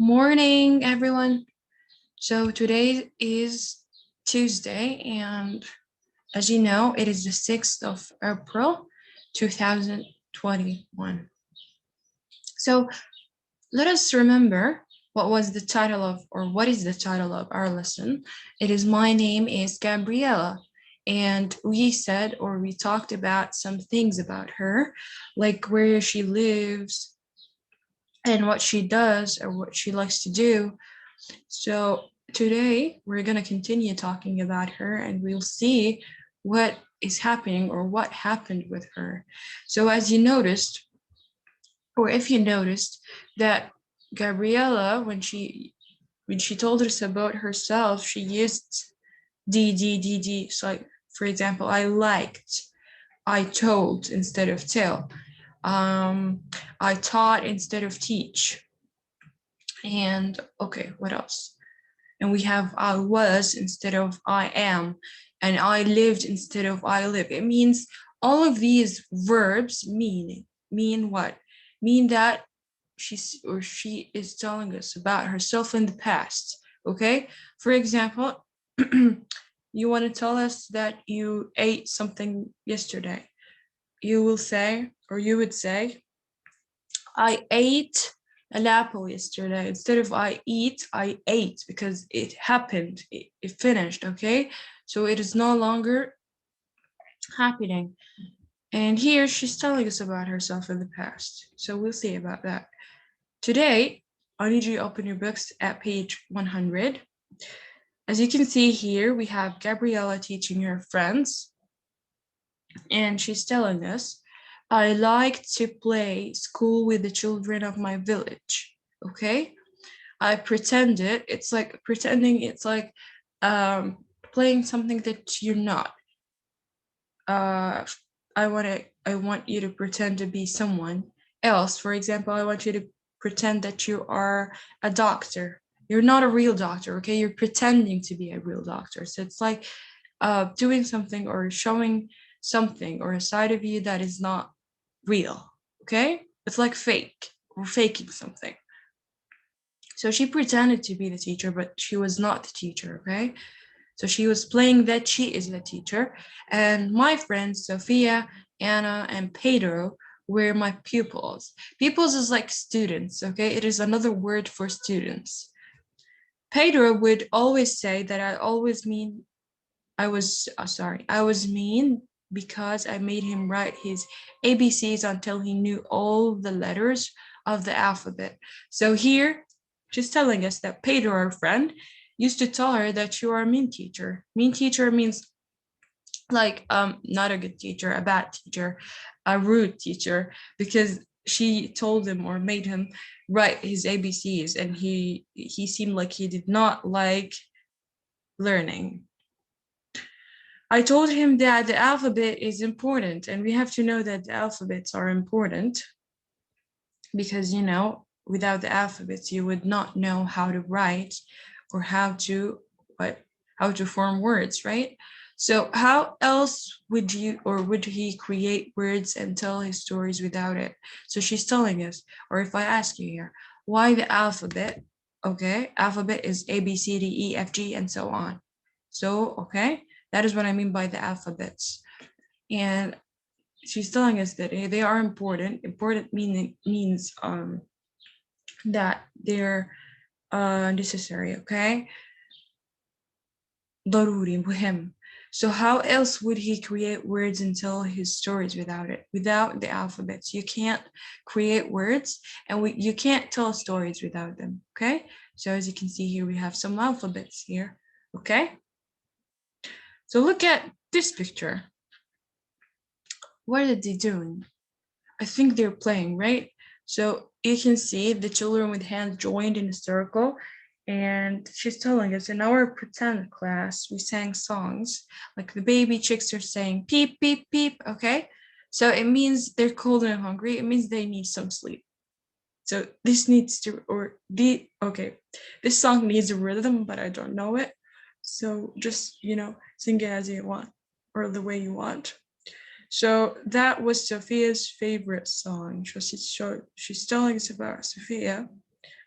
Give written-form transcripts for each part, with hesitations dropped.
Morning, everyone. So today is Tuesday, and as you know, it is the 6th of April, 2021. So let us remember what was the title of, or what is the title of our lesson. It is My Name is Gabriela. And we said, or we talked about some things about her, like where she lives and what she does or what she likes to do. So today we're going to continue talking about her and we'll see what is happening or what happened with her. So as you noticed, or if you noticed that Gabriela, when she told us about herself, she used D. So like, for example, I liked, I told instead of tell. I taught instead of teach. And okay, what else? And we have I was instead of I am, and I lived instead of I live. It means all of these verbs mean what? Mean that she is telling us about herself in the past. Okay? For example, you want to tell us that you ate something yesterday. You will say, or you would say, I ate an apple yesterday. Instead of I eat, I ate because it happened. It finished, okay? So it is no longer happening. And here she's telling us about herself in the past. So we'll see about that. Today, I need you to open your books at page 100. As you can see here, we have Gabriela teaching her friends. And she's telling us, I like to play school with the children of my village. Okay? I pretended, it's like pretending it's like playing something that you're not. I want you to pretend to be someone else. For example, I want you to pretend that you are a doctor. You're not a real doctor, okay? You're pretending to be a real doctor. So it's like doing something or showing something or a side of you that is not real, okay? It's like fake or faking something. So she pretended to be the teacher, but she was not the teacher, okay? So she was playing that she is the teacher. And my friends, Sophia, Anna, and Pedro were my pupils. Pupils is like students, okay? It is another word for students. Pedro would always say that I was mean because I made him write his ABCs until he knew all the letters of the alphabet. So here, she's telling us that Pedro, our friend, used to tell her that you are a mean teacher. Mean teacher means like not a good teacher, a bad teacher, a rude teacher, because she told him or made him write his ABCs and he seemed like he did not like learning. I told him that the alphabet is important and we have to know that the alphabets are important because, you know, without the alphabets, you would not know how to write or how to form words, right? So how else would he create words and tell his stories without it? So she's telling us, or if I ask you here, why the alphabet? Okay, alphabet is A, B, C, D, E, F, G, and so on. So, okay, that is what I mean by the alphabets. And she's telling us that they are important. Important means that they're necessary, okay? ضروري مهم. So how else would he create words and tell his stories without it? Without the alphabets, you can't create words and you can't tell stories without them, okay? So as you can see here, we have some alphabets here, okay? So look at this picture. What are they doing? I think they're playing, right? So you can see the children with hands joined in a circle. And she's telling us in our pretend class, we sang songs like the baby chicks are saying peep, peep, peep. Okay. So it means they're cold and hungry. It means they need some sleep. So this needs to, this song needs a rhythm, but I don't know it. So just, sing it as you want or the way you want. So that was Sophia's favorite song. She's telling us about Sophia,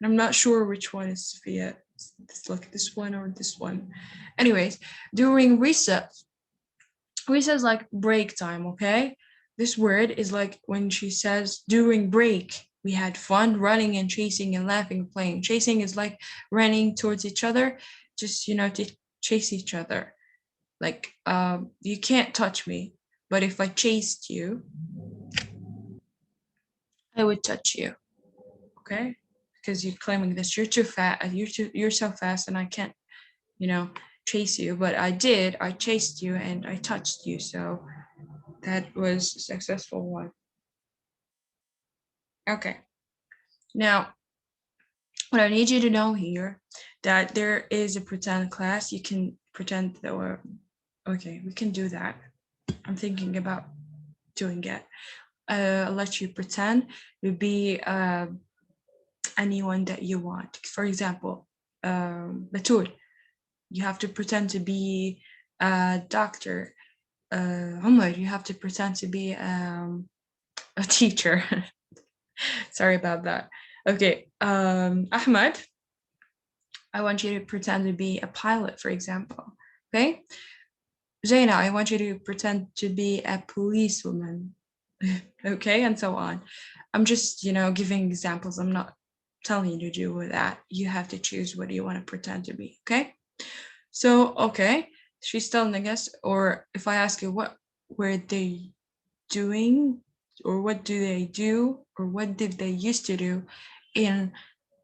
And I'm not sure which one is Sophia. It's like this one or this one. Anyways, during recess like break time, okay? This word is like when she says during break, we had fun running and chasing and laughing, playing. Chasing is like running towards each other, just, to chase each other. Like, you can't touch me, but if I chased you, I would touch you, okay? Because you're claiming this, you're too fast, you're so fast, and I can't, chase you. But I did. I chased you and I touched you, so that was a successful one. Okay. Now, what I need you to know here, that there is a pretend class. You can pretend that okay, we can do that. I'm thinking about doing it. I'll let you pretend to be anyone that you want. For example, Batul, you have to pretend to be a doctor. Omar, you have to pretend to be a teacher. Sorry about that. Okay, Ahmed, I want you to pretend to be a pilot, for example. Okay, Zaina, I want you to pretend to be a policewoman. Okay, and so on. I'm just, giving examples. I'm not telling you to do that. You have to choose what you want to pretend to be. Okay. So, okay, she's telling us, or if I ask you what were they doing, or what do they do, or what did they used to do in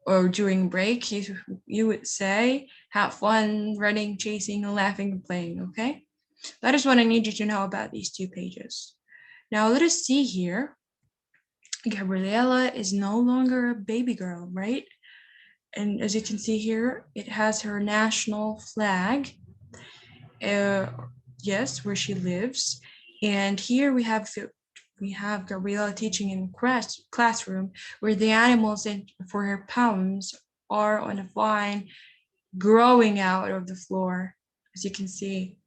or during break, you would say have fun running, chasing, laughing, and playing. Okay, that is what I need you to know about these 2 pages. Now let us see here. Gabriela is no longer a baby girl, right? And as you can see here, it has her national flag, yes, where she lives. And here we have Gabriela teaching in classroom, where the animals for her poems are on a vine growing out of the floor. As you can see,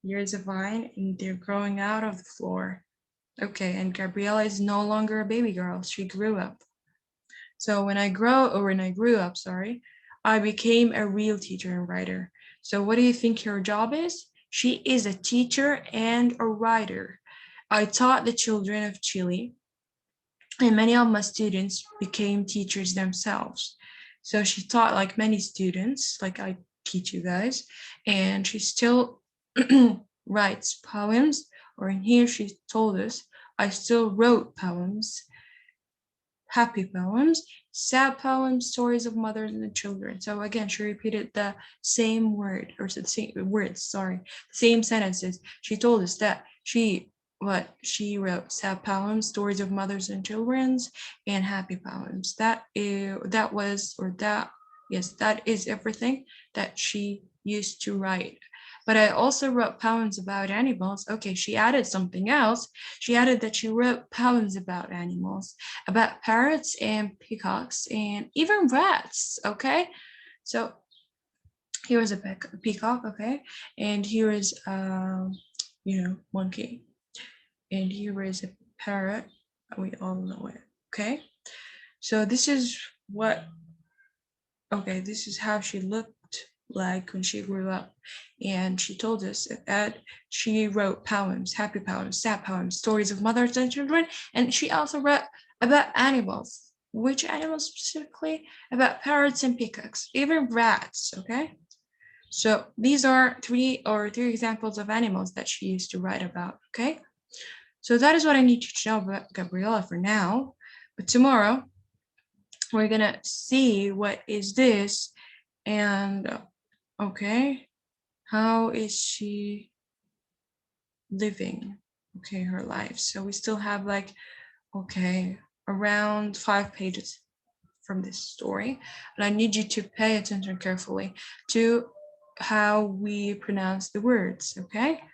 here's a vine and they're growing out of the floor. Okay, and Gabriela is no longer a baby girl. She grew up. So when I grew up, sorry, I became a real teacher and writer. So what do you think her job is? She is a teacher and a writer. I taught the children of Chile, and many of my students became teachers themselves. So she taught like many students, like I teach you guys, and she still writes poems, or in here she told us, I still wrote poems, happy poems, sad poems, stories of mothers and children. So again, she repeated the same word, or the same words, sorry, same sentences. She told us that she wrote sad poems, stories of mothers and children's, and happy poems. That is everything that she used to write. But I also wrote poems about animals. Okay, she added something else. She added that she wrote poems about animals, about parrots and peacocks and even rats. Okay, so here is a peacock. Okay, and here is monkey, and here is a parrot. We all know it. Okay, so this is how she looked like when she grew up. And she told us that she wrote poems, happy poems, sad poems, stories of mothers and children. And she also wrote about animals. Which animals specifically? About parrots and peacocks, even rats, okay? So these are three examples of animals that she used to write about, okay? So that is what I need you to know about Gabriela for now. But tomorrow, we're gonna see what is this, and okay, how is she living, okay, her life. So we still have like, okay, around 5 pages from this story, and I need you to pay attention carefully to how we pronounce the words, okay?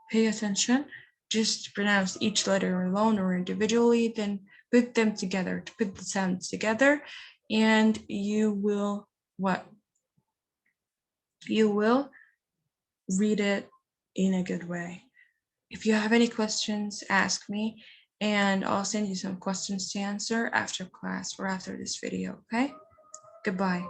Pay attention, just pronounce each letter alone or individually, then put them together, to put the sounds together, and you will read it in a good way. If you have any questions, ask me, and I'll send you some questions to answer after class or after this video, okay? Goodbye.